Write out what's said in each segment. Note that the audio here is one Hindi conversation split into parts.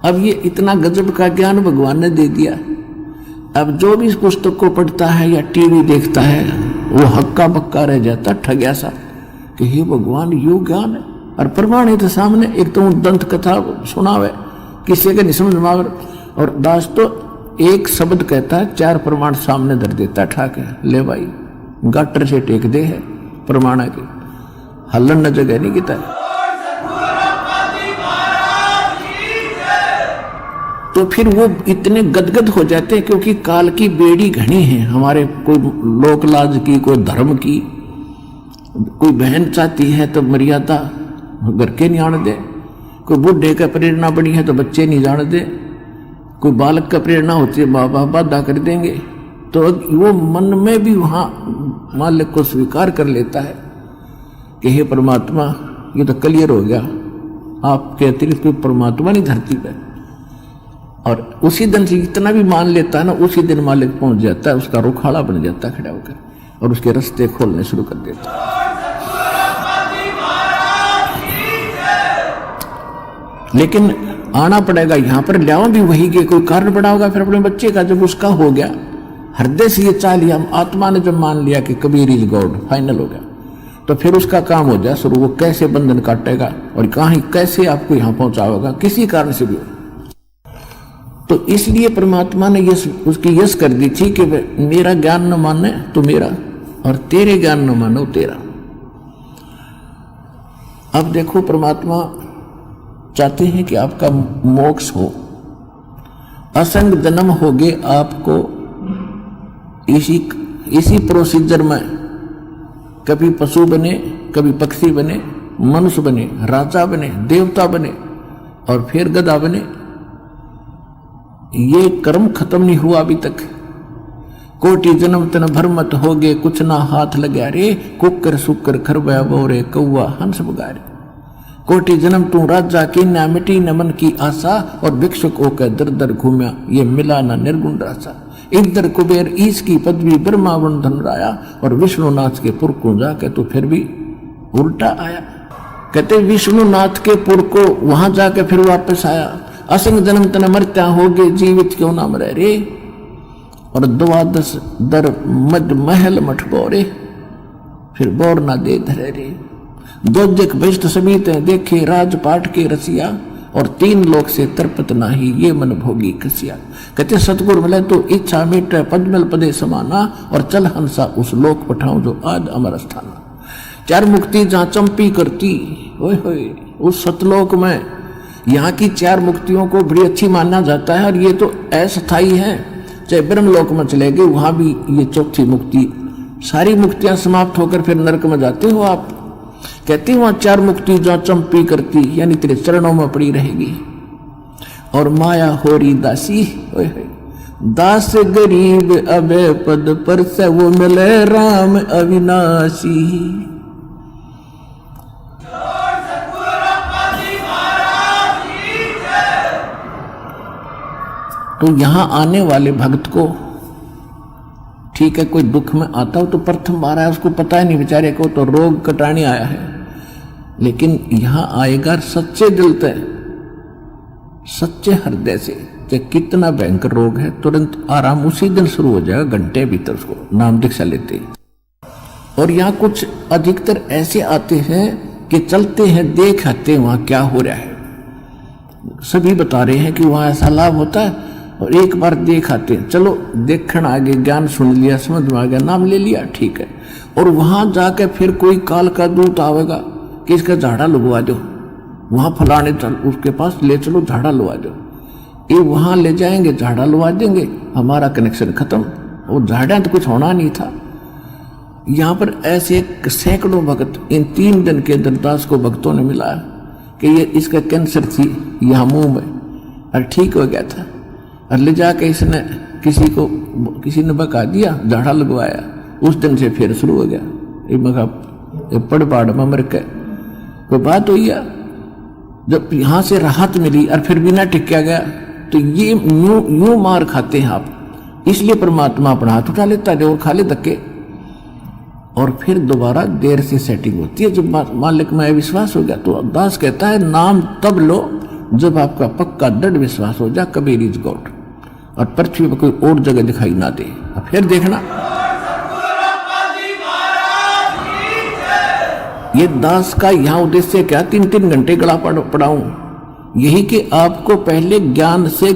अब ये इतना गजब का ज्ञान भगवान ने दे दिया। अब जो भी इस पुस्तक को पढ़ता है या टीवी देखता है वो हक्का बक्का रह जाता, ठग्या सा, कि हे भगवान यो ज्ञान है। और प्रमाण है तो सामने, एक तो दंत कथा सुनावे किसी के नहीं समझ में आवे, और दास तो एक शब्द कहता है 4 प्रमाण सामने धर देता, ठाक है ले भाई गाटर से टेक दे है प्रमाण के, हलन न जगह नहीं किता। तो फिर वो इतने गदगद हो जाते हैं क्योंकि काल की बेड़ी घनी है हमारे, कोई लोक लाज की, कोई धर्म की, कोई बहन चाहती है तो मर्यादा घर के नहीं आने दे, कोई बूढ़े का प्रेरणा बनी है तो बच्चे नहीं जाने दे, कोई बालक का प्रेरणा होती है माँ बाप बाधा कर देंगे, तो वो मन में भी वहाँ मालिक को स्वीकार कर लेता है कि हे परमात्मा ये तो क्लियर हो गया, आपके अतिरिक्त कोई परमात्मा नहीं धरती पर। और उसी दिन से इतना भी मान लेता है ना, उसी दिन मालिक पहुंच जाता है, उसका रुखाड़ा बन जाता है खड़ा होकर, और उसके रास्ते खोलने शुरू कर देता है। लेकिन आना पड़ेगा यहाँ पर, लियाओ भी वही के, कोई कारण बड़ा होगा फिर अपने बच्चे का। जब उसका हो गया हृदय से ये चाह लिया, आत्मा ने जब मान लिया कि कबीर इज गॉड, फाइनल हो गया, तो फिर उसका काम हो जाए शुरू। वो कैसे बंधन काटेगा और कहाँ कैसे आपको यहाँ पहुंचाएगा, किसी कारण से भी हो। तो इसलिए परमात्मा ने उसकी यश कर दी थी कि मेरा ज्ञान न माने तो मेरा, और तेरे ज्ञान न मानो तेरा। अब देखो परमात्मा चाहते हैं कि आपका मोक्ष हो, असंग जन्म होगे आपको इसी प्रोसीजर में, कभी पशु बने, कभी पक्षी बने, मनुष्य बने, राजा बने, देवता बने और फिर गधा बने। ये कर्म खत्म नहीं हुआ अभी तक। कोटि जन्म तन भरमत हो गए, कुछ ना हाथ लगा रे, कुकर सुकर खरबया बोरे, कौआ हंस बगारे। कोटि जन्म तू राजा की ना मिटी न मन की आशा, और भिक्षुक होकर दर दर घूमया, ये मिला ना निर्गुण रासा। इंद्र कुबेर ईश की पदवी ब्रह्मा वन धन राया, और विष्णुनाथ के पुर को जाके तो फिर भी उल्टा आया। कहते विष्णुनाथ के पुर को वहां जाके फिर वापस आया। असंग जन्म तन मरत्या हो गए, जीवित क्यों ना मरे रे, और 12 दर मद महल मठ बोरे, फिर बोर ना दे धरे रे। दोजक भ्रष्ट समीत देखे राजपाट के रसिया, और 3 लोक से तरपत नाही, ये मन भोगी खसिया। कहते सतगुरु मिले तो इच्छा मिटे, पद्मल पदे समाना, और चल हंसा उस लोक पठाऊं जो आज अमर स्थाना। 4 मुक्ति जहाँ चंपी करती, ओए होए उस सतलोक में, यहाँ की 4 मुक्तियों को बड़ी अच्छी माना जाता है, और ये तो अस्थायी है। चाहे ब्रह्मलोक में चले गए वहां भी ये 4थी मुक्ति, सारी मुक्तियां समाप्त होकर फिर नरक में जाते हो आप। कहते हैं वहां 4 मुक्ति जहाँ चंपी करती, यानी तेरे चरणों में पड़ी रहेगी। और माया होरी दासी, दास गरीब अबे पद पर से, वो मिले राम अविनाशी। तो यहां आने वाले भक्त को, ठीक है कोई दुख में आता हो तो प्रथम बार आया, उसको पता ही नहीं बेचारे को, तो रोग कटाने आया है, लेकिन यहां आएगा सच्चे दिल से, सच्चे हृदय से। चाहे कितना भयंकर रोग है, तुरंत आराम उसी दिन शुरू हो जाएगा, घंटे भीतर उसको नाम दीक्षा लेते। और यहाँ कुछ अधिकतर ऐसे आते हैं कि चलते हैं देख आते वहां क्या हो रहा है। सभी बता रहे हैं कि वहां ऐसा लाभ होता है, और एक बार देख आते हैं, चलो देखण आगे, ज्ञान सुन लिया, समझ में आ गया, नाम ले लिया, ठीक है। और वहां जाके फिर कोई काल का दूत आवेगा कि इसका झाड़ा लगवा दो, वहां फलाने चल उसके पास ले चलो, झाड़ा लगा दो। ये वहां ले जाएंगे, झाड़ा लगा देंगे, हमारा कनेक्शन खत्म। वो झाड़ा तो कुछ होना नहीं था। यहाँ पर ऐसे सैकड़ों भक्त इन 3 दिन के अंदर दास को भक्तों ने मिला कि ये इसका कैंसर थी यहाँ मुंह में, और ठीक हो गया था। और ले जाके इसने किसी ने बका दिया, झाड़ा लगवाया, उस दिन से फिर शुरू हो गया। ये पड़ पाड़ में मर के कोई बात हुई है। जब यहां से राहत मिली और फिर भी ना टिका गया, तो ये यूं मार खाते हैं आप। इसलिए परमात्मा अपना हाथ उठा लेता है और खा ले धक्के, और फिर दोबारा देर से सेटिंग होती है। जब मालिक में विश्वास हो गया तो दास कहता है नाम तब लो जब आपका पक्का दृढ़ विश्वास हो जाए कबीर इज गॉड और पृथ्वी पर कोई और जगह दिखाई ना दे, फिर देखना। ये दास का यहां उद्देश्य क्या, 3-3 घंटे गला पढ़ाऊं, यही कि आपको पहले ज्ञान से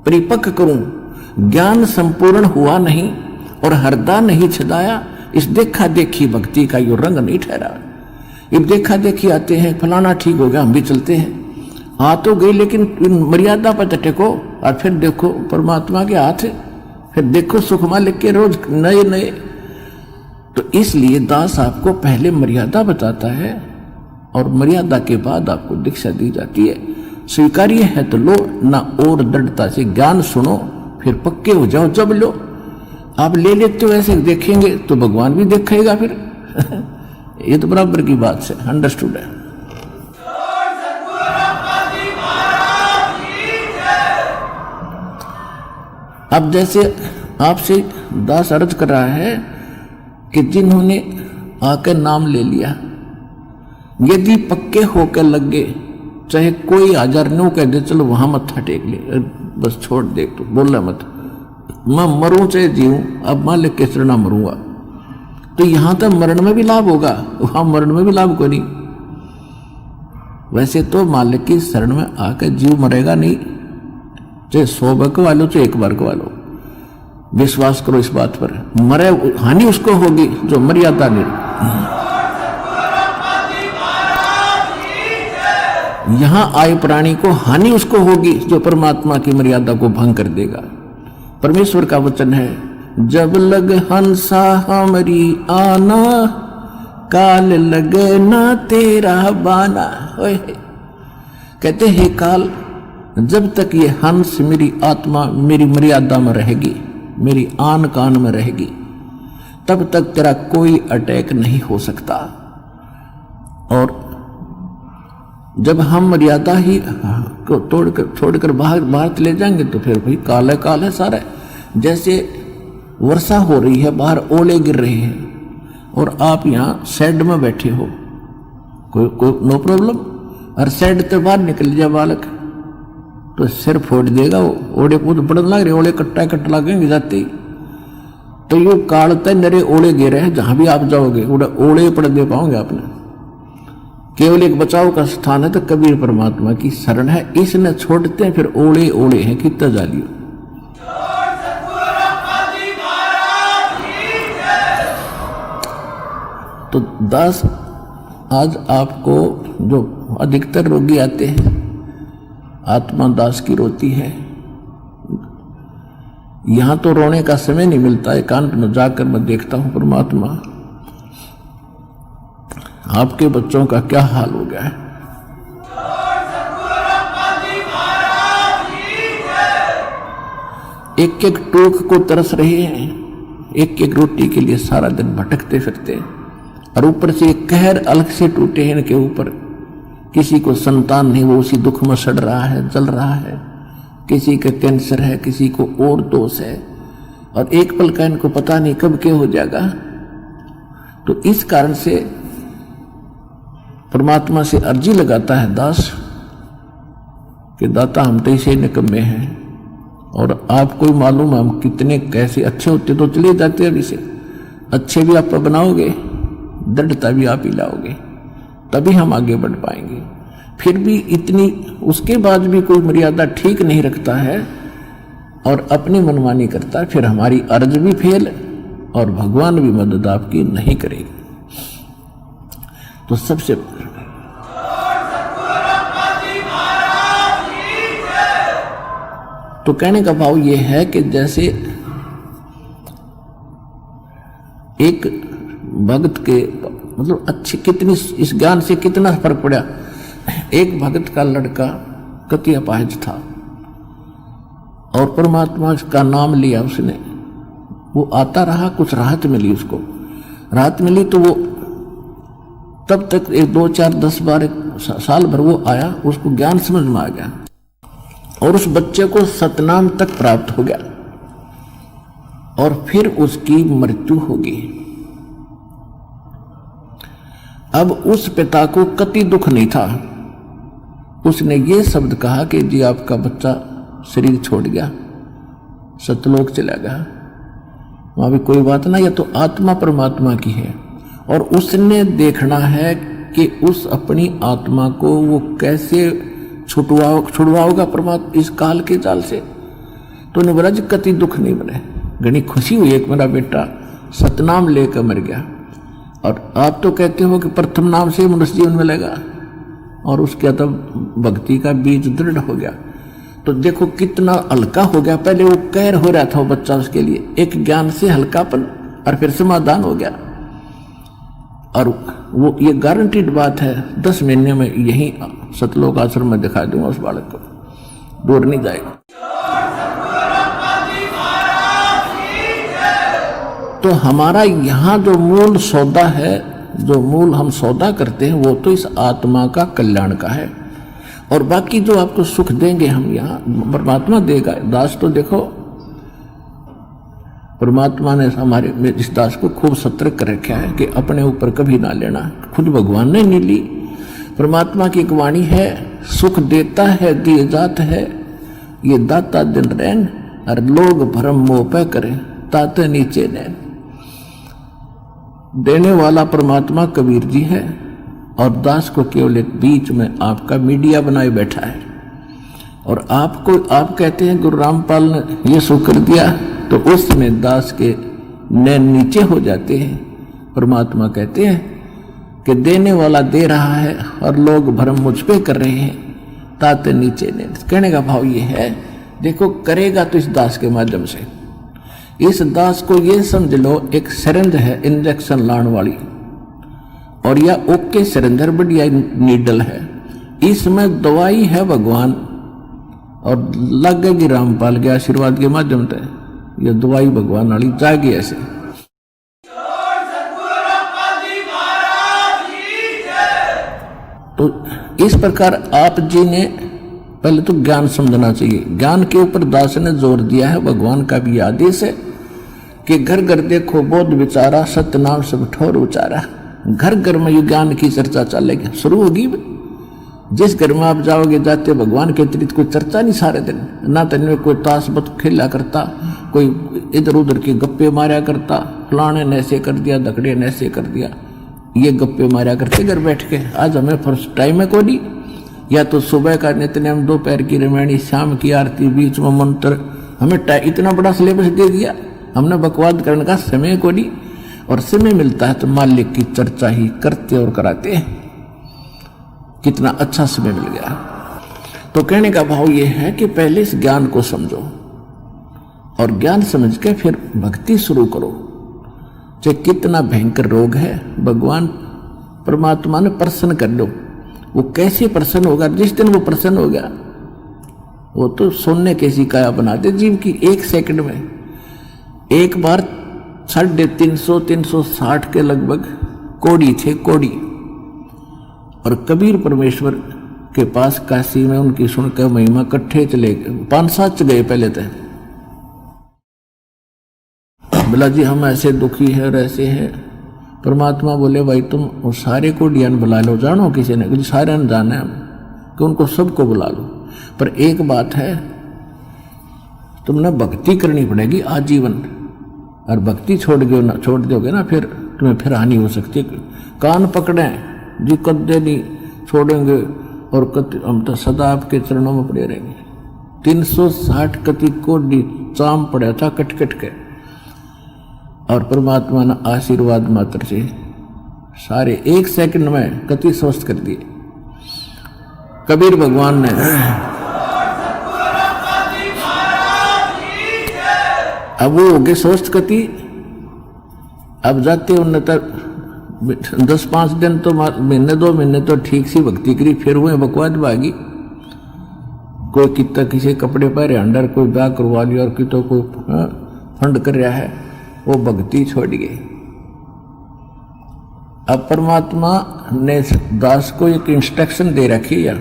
परिपक्व करूं। ज्ञान संपूर्ण हुआ नहीं और हरदा नहीं छदाया, इस देखा देखी भक्ति का यो रंग नहीं ठहरा। ये देखा देखी आते हैं, फलाना ठीक हो गया हम भी चलते हैं, आ तो गई लेकिन मर्यादा पर टेको और फिर देखो परमात्मा के हाथ, फिर देखो सुखमा लिख के रोज नए नए। तो इसलिए दास आपको पहले मर्यादा बताता है और मर्यादा के बाद आपको दीक्षा दी जाती है। स्वीकार्य है तो लो, ना और दृढ़ता से ज्ञान सुनो, फिर पक्के हो जाओ जब लो। आप ले लेते हो ऐसे देखेंगे तो भगवान भी देखेगा फिर ये तो बराबर की बात से अंडरस्टूड है। अब जैसे आपसे दास अर्ज कर रहा है कि जिन्होंने आकर नाम ले लिया, यदि पक्के होकर लगे, चाहे कोई 1000 नो कह दे चलो वहां मत्था टेक ले, बस छोड़ दे, तो बोला मत, मैं मरूं चाहे जीऊं, अब मान ले किस तरह मरूंगा, तो यहां तक मरण में भी लाभ होगा, वहां मरण में भी लाभ को नहीं। वैसे तो मालिक की शरण में आकर जीव मरेगा नहीं, चाहे 100 बार को वालो चाहे 1 बार को वालो, विश्वास करो इस बात पर। मरे हानि उसको होगी जो मर्यादा नहीं। यहां आए प्राणी को हानि उसको होगी जो परमात्मा की मर्यादा को भंग कर देगा। परमेश्वर का वचन है, जब लग हंसा हमारी आना, काल लगे ना तेरा बाना। कहते हैं काल, जब तक ये हंस मेरी आत्मा मेरी मर्यादा में रहेगी, मेरी आन कान में रहेगी, तब तक तेरा कोई अटैक नहीं हो सकता। और जब हम मर्यादा ही को छोड़कर बाहर चले जाएंगे तो फिर भाई काल है सारा। जैसे वर्षा हो रही है, बाहर ओले गिर रहे हैं और आप यहाँ शेड में बैठे हो, कोई नो प्रॉब्लम, और शेड से बाहर निकल जाए बालक तो सिर फोड़ देगा वो, ओले कूद पड़ने लग रहे, ओले कट्टा लगेंगे जाते ही। तो ये कालते नरे ओले गिरे हैं, जहां भी आप जाओगे ओले पड़ दे पाओगे आपने। केवल एक बचाव का स्थान है तो कबीर परमात्मा की शरण है, इसने छोड़ते हैं फिर ओले ओले हैं कितना जालियो। तो दास आज आपको जो अधिकतर रोगी आते हैं, आत्मा दास की रोती है, यहां तो रोने का समय नहीं मिलता, एकांत में जाकर मैं देखता हूं परमात्मा आपके बच्चों का क्या हाल हो गया है। एक एक टूक को तरस रहे हैं, एक एक रोटी के लिए सारा दिन भटकते फिरते, और ऊपर से एक कहर अलग से टूटे हैं इनके ऊपर। किसी को संतान नहीं, वो उसी दुख में सड़ रहा है, जल रहा है, किसी के कैंसर है, किसी को और दोष है, और एक पल का इनको पता नहीं कब क्या हो जाएगा। तो इस कारण से परमात्मा से अर्जी लगाता है दास कि दाता हम तो इसे निकम्मे हैं, और आपको ही मालूम हम कितने कैसे अच्छे होते तो चले जाते, अभी से अच्छे भी आप बनाओगे, दृढ़ता भी आप ही लाओगे, तभी हम आगे बढ़ पाएंगे। फिर भी इतनी उसके बाद भी कोई मर्यादा ठीक नहीं रखता है और अपनी मनमानी करता है, फिर हमारी अर्ज भी फेल और भगवान भी मदद आपकी नहीं करेगी। तो सबसे तो कहने का भाव यह है कि जैसे एक भक्त के मतलब अच्छी कितनी इस ज्ञान से कितना फर्क पड़ा। एक भक्त का लड़का कति अपाहिज था और परमात्मा का नाम लिया उसने, वो आता रहा, कुछ राहत मिली उसको, राहत मिली तो वो तब तक 1 2 4 10 12 साल भर वो आया, उसको ज्ञान समझ में आ गया और उस बच्चे को सतनाम तक प्राप्त हो गया और फिर उसकी मृत्यु होगी। अब उस पिता को कति दुख नहीं था उसने ये शब्द कहा कि जी आपका बच्चा शरीर छोड़ गया, सतलोक चला गया, वहां भी कोई बात ना, यह तो आत्मा परमात्मा की है और उसने देखना है कि उस अपनी आत्मा को वो कैसे छुड़वाओगा परमात्मा इस काल के जाल से। तो निवरज कति दुख नहीं बने, घनी खुशी हुई एक मेरा बेटा सतनाम लेकर मर गया। और आप तो कहते हो कि प्रथम नाम से मनुष्य जीवन मिलेगा और उसके तब भक्ति का बीज दृढ़ हो गया। तो देखो कितना हल्का हो गया, पहले वो कहर हो रहा था वो बच्चा, उसके लिए एक ज्ञान से हल्कापन और फिर समाधान हो गया। और वो ये गारंटीड बात है 10 महीने में यही सतलोक आश्रम में दिखा दूंगा उस बालक को, दूर नहीं जाएगा। तो हमारा यहाँ जो मूल सौदा है, जो मूल हम सौदा करते हैं, वो तो इस आत्मा का कल्याण का है। और बाकी जो आपको सुख देंगे हम यहाँ परमात्मा देगा। दास तो देखो परमात्मा ने हमारे इस दास को खूब सतर्क कर रखा है कि अपने ऊपर कभी ना लेना, खुद भगवान ने नहीं ली। परमात्मा की एक वाणी है, सुख देता है दिए जात है, ये दाता दिन रैन और लोग भरम मोह पे करें ताते नीचे नैन। देने वाला परमात्मा कबीर जी है और दास को केवल एक बीच में आपका मीडिया बनाए बैठा है। और आपको आप कहते हैं गुरु रामपाल ने ये सुख कर दिया, तो उसमें दास के नैन नीचे हो जाते हैं। परमात्मा कहते हैं कि देने वाला दे रहा है और लोग भरम मुझ पे कर रहे हैं ताते नीचे नैन। कहने का भाव ये है, देखो करेगा तो इस दास के माध्यम से। इस दास को ये समझ लो एक सिरिंज है इंजेक्शन लाने वाली, और यह ओके सिरिंजर बढ़िया नीडल है, इसमें दवाई है भगवान और लगेगी रामपाल के आशीर्वाद के माध्यम से। यह दवाई भगवान वाली जाएगी ऐसे। तो इस प्रकार आप जी ने पहले तो ज्ञान समझना चाहिए। ज्ञान के ऊपर दास ने जोर दिया है, भगवान का भी आदेश है कि घर घर देखो बोध विचारा, सत्य नाम सब ठोर उचारा। घर घर में ये ज्ञान की चर्चा चलेगी, शुरू होगी। जिस घर में आप जाओगे जाते भगवान के अतिरिक्त कोई चर्चा नहीं सारे दिन, ना तो इनमें कोई ताश बत खेला करता, कोई इधर उधर के गप्पे मारा करता, फलाने ने ऐसे कर दिया, धकड़े ने ऐसे कर दिया, ये गप्पे मारा करते घर बैठ के। आज हमें फर्स्ट टाइम है कोई, या तो सुबह का नित्यनेम, दोपहर की रामायणी, शाम की आरती, बीच में मंत्र, हमें इतना बड़ा सिलेबस दे दिया, हमने बकवाद करने का समय को नहीं। और समय मिलता है तो मालिक की चर्चा ही करते और कराते हैं। कितना अच्छा समय मिल गया। तो कहने का भाव ये है कि पहले इस ज्ञान को समझो और ज्ञान समझ के फिर भक्ति शुरू करो। चाहे कितना भयंकर रोग है, भगवान परमात्मा ने प्रसन्न कर लो। वो कैसे प्रसन्न होगा? जिस दिन वो प्रसन्न हो गया, वो तो सोने कैसी काया बना दे जीव की एक सेकंड में। एक बार 350-360 के लगभग कोड़ी थे, कोड़ी, और कबीर परमेश्वर के पास काशी में उनकी सुनकर महिमा इकट्ठे चले गए। 5-7 गए पहले थे। बोला जी हम ऐसे दुखी है और ऐसे हैं। परमात्मा बोले भाई तुम उस सारे को डियान बुला लो, जानो किसी ने, सारे ने जाना है कि उनको सबको बुला लो। पर एक बात है, तुमने भक्ति करनी पड़ेगी आजीवन, और भक्ति छोड़ दोगे ना फिर तुम्हें फिर हानि हो सकती है। कान पकड़े जी, कदे नहीं छोड़ेंगे और हम तो सदा आपके चरणों में पड़े रहेंगे। 360 कति को चाम पड़ा था कट कट के, और परमात्मा ने आशीर्वाद मात्र से सारे एक सेकंड में कति स्वस्थ कर दिए। कबीर भगवान ने अब वो हो गए स्वस्थ कति। अब जाते उन्हें तक 10-5 दिन तो महीने 2 महीने तो ठीक सी भक्ति करी, फिर हुए बकवाद भागी। कोई कितना किसी कपड़े पहरे अंडर, कोई ब्याह करवा लिया, और कि तो कोई फंड कर रहा है, वो भक्ति छोड़ गई। अब परमात्मा ने दास को एक इंस्ट्रक्शन दे रखी है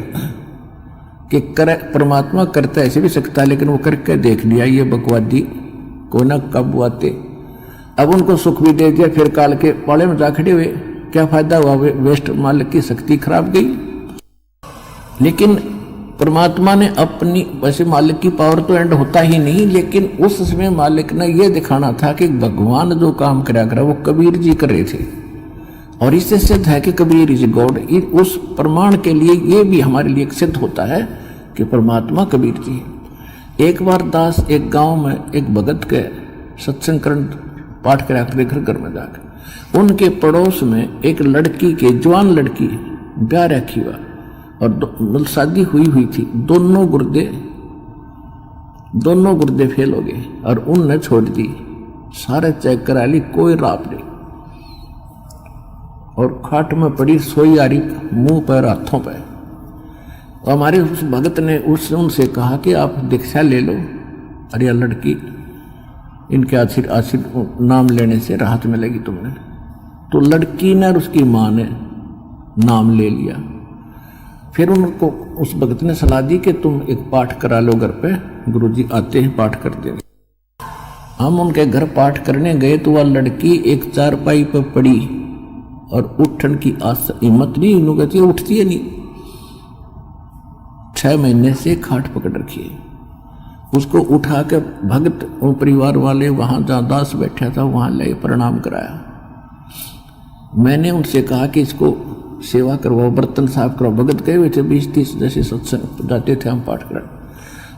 कि परमात्मा करता ऐसे भी सकता है, लेकिन वो करके देख लिया ये बकवादी को ना कब आते। अब उनको सुख भी दे दिया, फिर काल के पाले में जा खड़े हुए, क्या फायदा हुआ? वेस्ट मालिक की शक्ति खराब गई। लेकिन परमात्मा ने अपनी, वैसे मालिक की पावर तो एंड होता ही नहीं, लेकिन उस समय मालिक ने यह दिखाना था कि भगवान जो काम करा करा वो कबीर जी कर रहे थे, और इससे सिद्ध है कि कबीर इज गॉड। उस प्रमाण के लिए ये भी हमारे लिए सिद्ध होता है कि परमात्मा कबीर जी है। एक बार दास एक गांव में एक भगत के सत्संग करण पाठ करा कर घर में जाकर, उनके पड़ोस में एक लड़की के, जवान लड़की ब्याह रखी हुआ और शादी हुई थी, दोनों गुर्दे फेल हो गए और उनने छोड़ दी, सारे चेक करा ली, कोई राप नहीं, और खाट में पड़ी सोई आ रही, मुंह पर हाथों पर। तो हमारे उस भगत ने उनसे कहा कि आप दीक्षा ले लो, और यह लड़की इनके आशीर नाम लेने से राहत मिलेगी तुमने। तो लड़की ने और उसकी माँ ने नाम ले लिया। फिर उनको उस भगत ने सलाह दी कि तुम एक पाठ करा लो घर पे, गुरुजी आते हैं पाठ कर देंगे। हम उनके घर पाठ करने गए तो वह लड़की एक चारपाई पर पड़ी और उठन की हिम्मत नहीं, इन्हों कहती है उठती है नहीं, 6 महीने से खाट पकड़ रखी है। उसको उठा के भगत और परिवार वाले वहां जहां दास बैठा था वहां ले प्रणाम कराया। मैंने उनसे कहा कि इसको सेवा करवाओ, बर्तन साफ कराओ। भगत गए हुए थे 20-30 जैसे सत्संग जाते थे हम पाठ करा,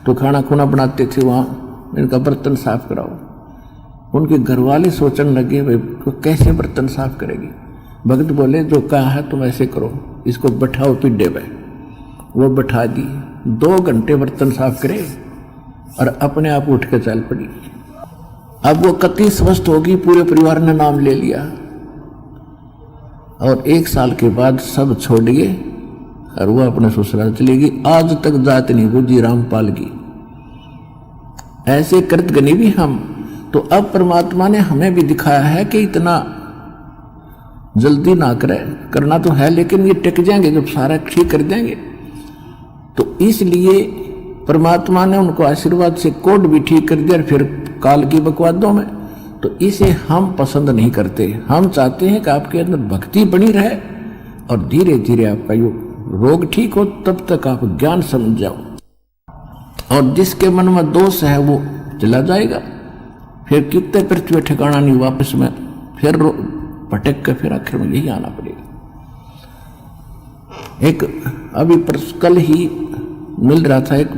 तो खाना खुना बनाते थे वहाँ, इनका बर्तन साफ कराओ। उनके घर वाले सोचने लगे भाई कैसे बर्तन साफ करेगी। भगत बोले जो कहा है तुम ऐसे करो, इसको बैठाओ पिड्डे पे। वो बैठा दी, 2 घंटे बर्तन साफ करे और अपने आप उठ के चल पड़ी। अब वो कति स्वस्थ होगी, पूरे परिवार ने नाम ले लिया और 1 साल के बाद सब छोड़ गए और वो अपने ससुराल चली गई। आज तक जात नहीं बुझी रामपाल की। ऐसे कृत गनी भी हम। तो अब परमात्मा ने हमें भी दिखाया है कि इतना जल्दी ना करे, करना तो है लेकिन ये टिक जाएंगे जब सारा ठीक कर देंगे। तो इसलिए परमात्मा ने उनको आशीर्वाद से कोड भी ठीक कर दिया, फिर काल की बकवादों में। तो इसे हम पसंद नहीं करते। हम चाहते हैं कि आपके अंदर भक्ति बनी रहे और धीरे धीरे आपका रोग ठीक हो, तब तक आप ज्ञान समझ जाओ। और जिसके मन में दोष है वो चला जाएगा, फिर कितने पृथ्वी ठिकाना नहीं, वापस में फिर भटक कर फिर आखिर में यही आना पड़ेगा। एक अभी कल ही मिल रहा था, एक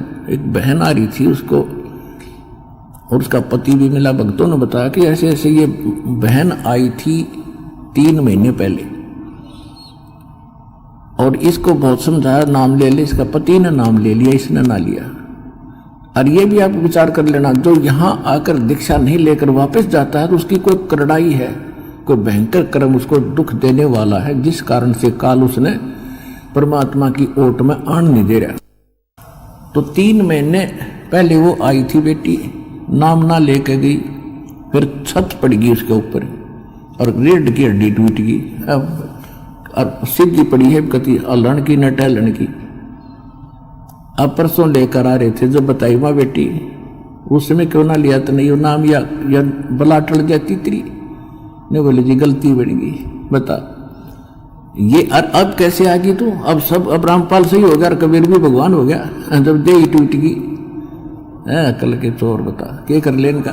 बहन आ रही थी, उसको और उसका पति भी मिला। भक्तों ने बताया कि ऐसे ऐसे ये बहन आई थी 3 महीने पहले और इसको बहुत समझाया नाम ले ले, इसका पति ने नाम ले लिया, इसने ना लिया। और ये भी आप विचार कर लेना, जो यहाँ आकर दीक्षा नहीं लेकर वापस जाता है तो उसकी कोई करड़ाई है, कोई भयंकर कर्म उसको दुख देने वाला है, जिस कारण से काल उसने परमात्मा की ओट में आन नहीं दे रहा। तो 3 महीने पहले वो आई थी बेटी, नाम ना लेके गई, फिर छत पड़ गई उसके ऊपर और रीढ़ की हड्डी टूट गई। अब सीधी पड़ी है कति हलन की न टहलन की। अब परसों लेकर आ रहे थे, जब बताई माँ बेटी उस समय क्यों ना लिया तो नहीं, नाम या बला टल जाती तेरी। ने बोले जी गलती बढ़ गई, बता ये अब कैसे आ गई तू। अब सब, अब रामपाल सही हो गया और कबीर भी भगवान हो गया, जब दे ही टूट गई। कल के चोर बता क्या कर लेन का।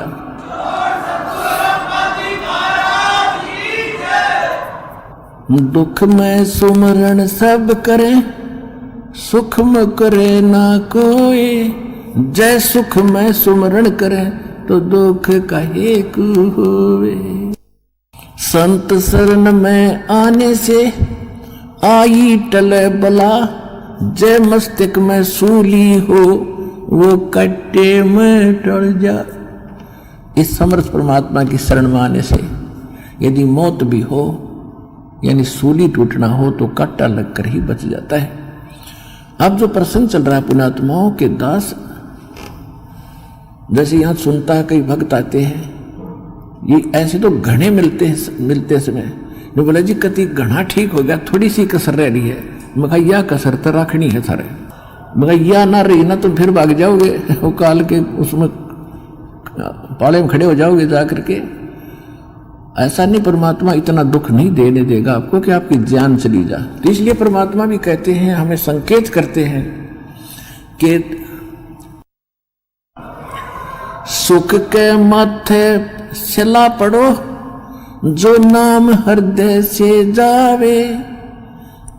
दुख में सुमरण सब करे, सुख में करे ना कोई। जय सुख में सुमरण करे तो दुख काहे को होवे। संत शरण में आने से आई टले बला, जय मस्तक में सूली हो वो कट्टे में टल जा। इस समर्थ परमात्मा की शरण में आने से यदि मौत भी हो यानी सूली टूटना हो तो कट्टा लगकर ही बच जाता है। अब जो प्रसंग चल रहा है पुण्यात्माओं के दास, जैसे यहां सुनता है कई भक्त आते हैं, ये ऐसे तो घने मिलते समय जो बोले जी कति घना ठीक हो गया, थोड़ी सी कसर रह रही है। मैं कहा यह कसर तो रखनी है सारे, मगर यह ना रही ना तो फिर भाग जाओगे वो काल के उसमें पाले में खड़े हो जाओगे जा करके। ऐसा नहीं, परमात्मा इतना दुख नहीं देने देगा आपको कि आपकी जान चली जा। तो इसलिए परमात्मा भी कहते हैं, हमें संकेत करते हैं कि सुख के माथे सिला पड़ो, जो नाम हृदय से जावे,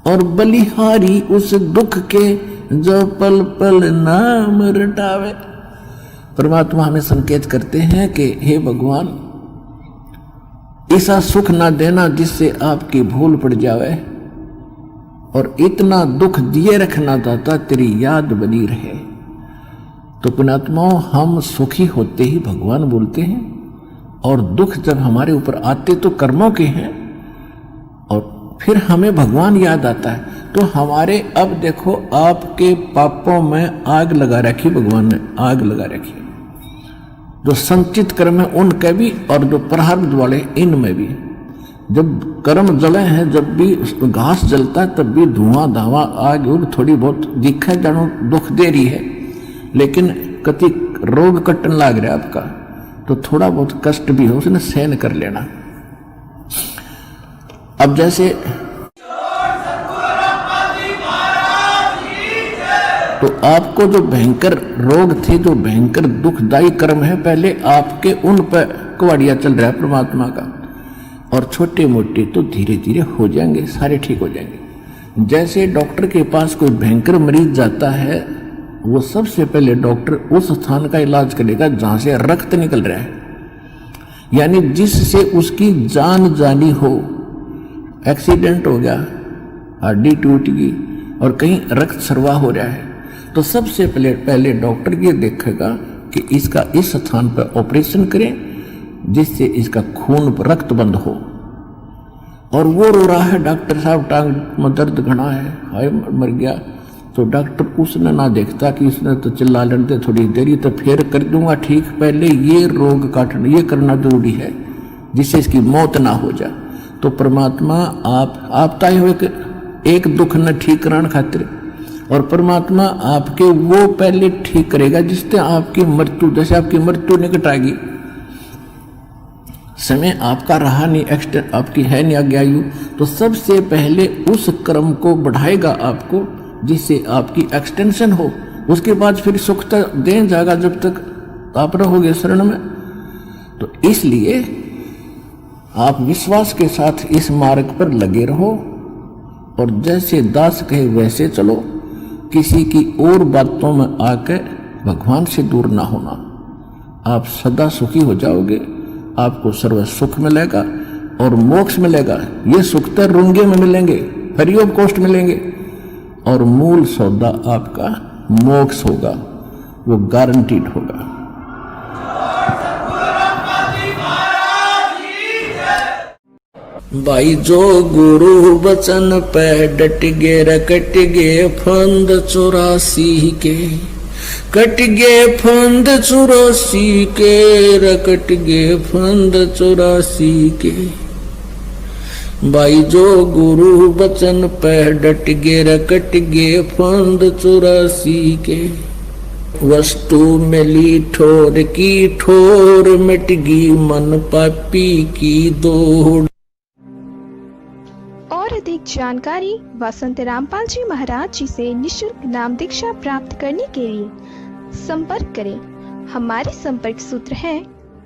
और बलिहारी उस दुख के, जो पल पल नाम रटावे। परमात्मा हमें संकेत करते हैं कि हे भगवान, ऐसा सुख ना देना जिससे आपकी भूल पड़ जावे, और इतना दुख दिए रखना दाता तेरी याद बनी रहे। तो पुण्यात्माओं, हम सुखी होते ही भगवान बोलते हैं, और दुख जब हमारे ऊपर आते तो कर्मों के हैं, और फिर हमें भगवान याद आता है। तो हमारे, अब देखो, आपके पापों में आग लगा रखी, भगवान ने आग लगा रखी। जो संचित कर्म है उनके भी, और जो प्रारब्ध वाले इनमें भी। जब कर्म जले हैं, जब भी घास जलता है तब भी धुआं धावा आग और थोड़ी बहुत दिखा जानो दुख दे रही है, लेकिन कति रोग कटन लाग रहा है आपका, तो थोड़ा बहुत कष्ट भी हो उसने सहन कर लेना। अब जैसे तो आपको जो भयंकर रोग थे, जो भयंकर दुखदायी कर्म है, पहले आपके उन पर कुवाड़िया चल रहा है परमात्मा का, और छोटे मोटे तो धीरे धीरे हो जाएंगे, सारे ठीक हो जाएंगे। जैसे डॉक्टर के पास कोई भयंकर मरीज जाता है, वो सबसे पहले डॉक्टर उस स्थान का इलाज करेगा जहां से रक्त निकल रहा है, यानी जिससे उसकी जान जानी हो। एक्सीडेंट हो गया, हड्डी टूट गई और कहीं रक्त स्राव हो रहा है, तो सबसे पहले डॉक्टर ये देखेगा कि इसका इस स्थान पर ऑपरेशन करें जिससे इसका खून रक्त बंद हो। और वो रो रहा है, डॉक्टर साहब टांग में दर्द घना है, हाय मर गया, तो डॉक्टर उसने ना देखता कि इसने तो चिल्ला लेते थोड़ी देरी, तो फिर कर दूंगा ठीक, पहले ये रोग काटना, ये करना जरूरी है जिससे इसकी मौत ना हो जाए। तो परमात्मा आप ताए हुए एक दुख न ठीक कराने खातिर, और परमात्मा आपके वो पहले ठीक करेगा जिससे आपकी मृत्यु, जैसे आपकी मृत्यु निकट आएगी, समय आपका रहा नहीं, एक्सटेंड आपकी है नहीं आज्ञायु, तो सबसे पहले उस कर्म को बढ़ाएगा आपको जिससे आपकी एक्सटेंशन हो। उसके बाद फिर सुख तक दे जाएगा जब तक आप रहोगे शरण में। तो इसलिए आप विश्वास के साथ इस मार्ग पर लगे रहो, और जैसे दास कहे वैसे चलो, किसी की और बातों में आकर भगवान से दूर ना होना। आप सदा सुखी हो जाओगे, आपको सर्व सुख मिलेगा और मोक्ष मिलेगा। ये सुख तो रुंगे में मिलेंगे, फ्री ऑफ कॉस्ट मिलेंगे, और मूल सौदा आपका मोक्ष होगा, वो गारंटीड होगा। भाई जो गुरु वचन पे डट गे, कट गे फंद 84 के, कट गे फंद 84 के, रकट गे फंद 84 के। भाई जो गुरु वचन पे डट गे, रकट गे फंद 84 के। वस्तु मिली ठोर की ठोर, मिट गई मन पापी की दौड़। और अधिक जानकारी वसंत रामपाल जी महाराज जी से निशुल्क नाम दीक्षा प्राप्त करने के लिए संपर्क करें। हमारे संपर्क सूत्र हैं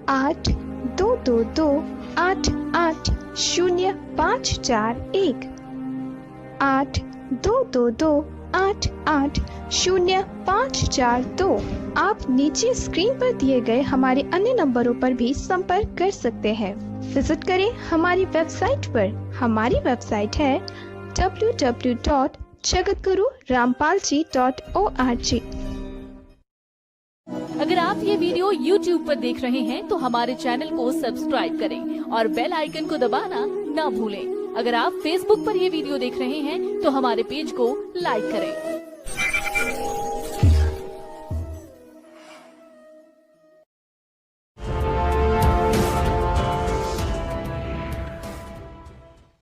8222880541, 8222880542। आप नीचे स्क्रीन पर दिए गए हमारे अन्य नंबरों पर भी संपर्क कर सकते हैं। विजिट करें हमारी वेबसाइट पर। हमारी वेबसाइट है www.jagatgururampalji.org। अगर आप ये वीडियो YouTube पर देख रहे हैं तो हमारे चैनल को सब्सक्राइब करें और बेल आइकन को दबाना ना भूलें। अगर आप Facebook पर ये वीडियो देख रहे हैं तो हमारे पेज को लाइक करें।